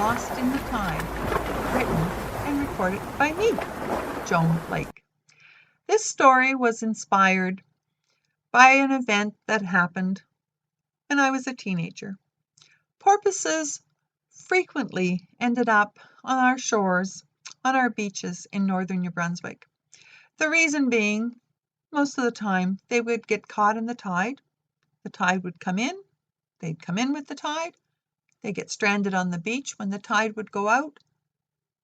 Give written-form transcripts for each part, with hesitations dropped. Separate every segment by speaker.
Speaker 1: Lost in the Tide, written and recorded by me, Joan Blake. This story was inspired by an event that happened when I was a teenager. Porpoises frequently ended up on our shores, on our beaches in northern New Brunswick. The reason being, most of the time, they would get caught in the tide. The tide would come in, they'd come in with the tide, they'd get stranded on the beach when the tide would go out,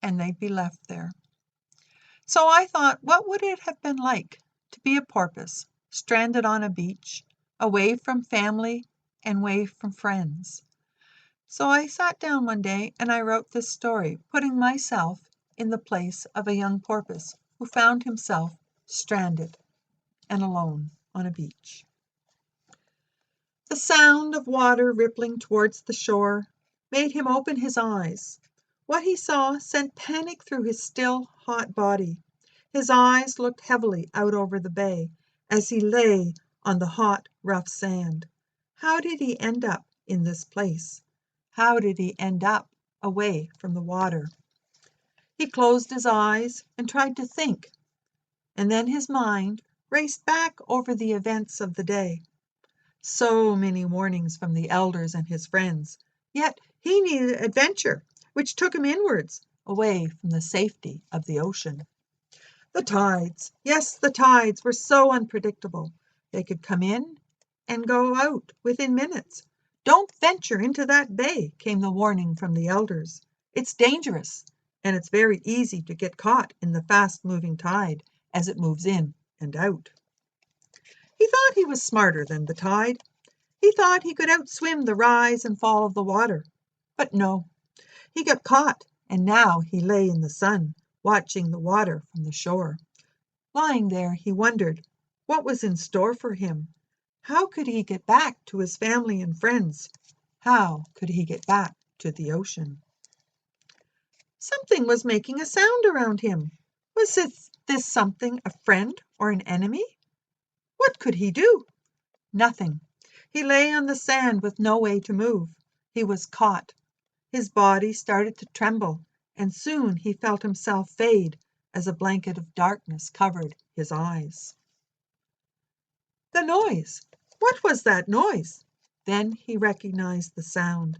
Speaker 1: and they'd be left there. So I thought, what would it have been like to be a porpoise, stranded on a beach, away from family and away from friends? So I sat down one day and I wrote this story, putting myself in the place of a young porpoise who found himself stranded and alone on a beach. The sound of water rippling towards the shore made him open his eyes. What he saw sent panic through his still, hot body. His eyes looked heavily out over the bay as he lay on the hot, rough sand. How did he end up in this place? How did he end up away from the water? He closed his eyes and tried to think, and then his mind raced back over the events of the day. So many warnings from the elders and his friends, yet he needed adventure, which took him inwards, away from the safety of the ocean. The tides, yes, the tides were so unpredictable. They could come in and go out within minutes. Don't venture into that bay, came the warning from the elders. It's dangerous, and it's very easy to get caught in the fast-moving tide as it moves in and out. He thought he was smarter than the tide. He thought he could outswim the rise and fall of the water. But no, he got caught, and now he lay in the sun, watching the water from the shore. Lying there, he wondered what was in store for him. How could he get back to his family and friends? How could he get back to the ocean? Something was making a sound around him. Was this something a friend or an enemy? What could he do? Nothing. He lay on the sand with no way to move. He was caught. His body started to tremble, and soon he felt himself fade as a blanket of darkness covered his eyes. The noise! What was that noise? Then he recognized the sound.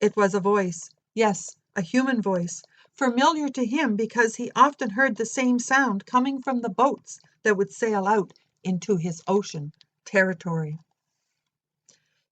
Speaker 1: It was a voice, yes, a human voice, familiar to him because he often heard the same sound coming from the boats that would sail out into his ocean territory.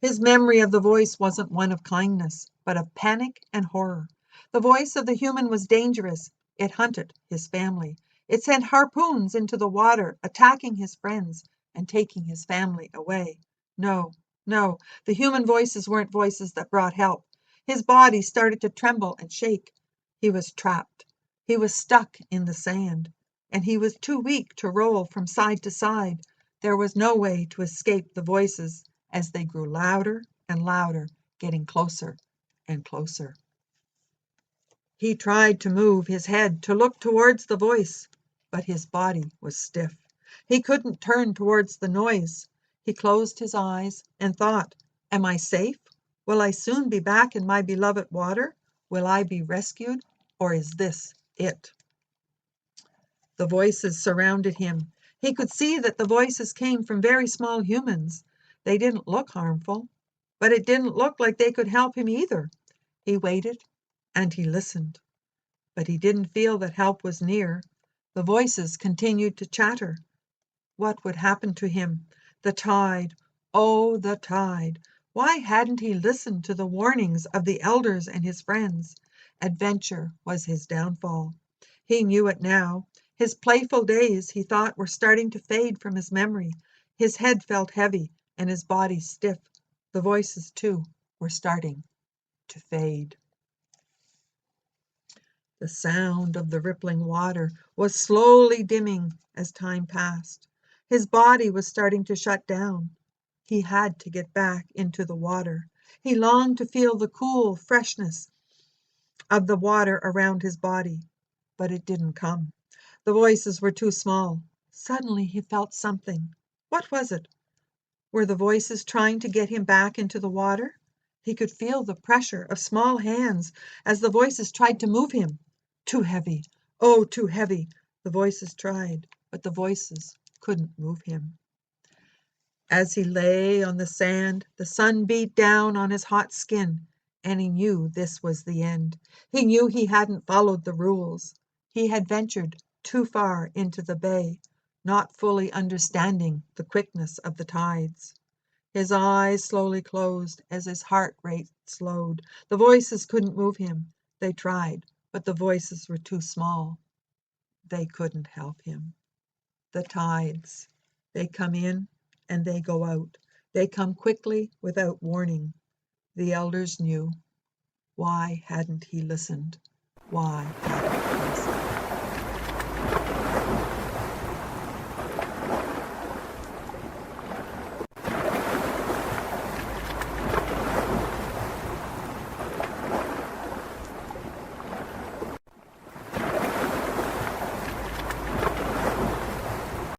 Speaker 1: His memory of the voice wasn't one of kindness, but of panic and horror. The voice of the human was dangerous. It hunted his family. It sent harpoons into the water, attacking his friends and taking his family away. No, no, the human voices weren't voices that brought help. His body started to tremble and shake. He was trapped. He was stuck in the sand, and he was too weak to roll from side to side. There was no way to escape the voices as they grew louder and louder, getting closer and closer. He tried to move his head to look towards the voice, but his body was stiff. He couldn't turn towards the noise. He closed his eyes and thought, "Am I safe? Will I soon be back in my beloved water? Will I be rescued, or is this it?" The voices surrounded him. He could see that the voices came from very small humans. They didn't look harmful, but it didn't look like they could help him either. He waited and he listened, but he didn't feel that help was near. The voices continued to chatter. What would happen to him? The tide, oh, the tide! Why hadn't he listened to the warnings of the elders and his friends? Adventure was his downfall. He knew it now. His playful days, he thought, were starting to fade from his memory. His head felt heavy and his body stiff. The voices, too, were starting to fade. The sound of the rippling water was slowly dimming as time passed. His body was starting to shut down. He had to get back into the water. He longed to feel the cool freshness of the water around his body, but it didn't come. The voices were too small. Suddenly he felt something. What was it? Were the voices trying to get him back into the water? He could feel the pressure of small hands as the voices tried to move him. Too heavy, oh, too heavy. The voices tried, but the voices couldn't move him. As he lay on the sand, the sun beat down on his hot skin, and he knew this was the end. He knew he hadn't followed the rules. He had ventured too far into the bay, not fully understanding the quickness of the tides. His eyes slowly closed as his heart rate slowed. The voices couldn't move him. They tried, but the voices were too small. They couldn't help him. The tides, they come in and they go out. They come quickly without warning. The elders knew. Why hadn't he listened? Why hadn't he listened?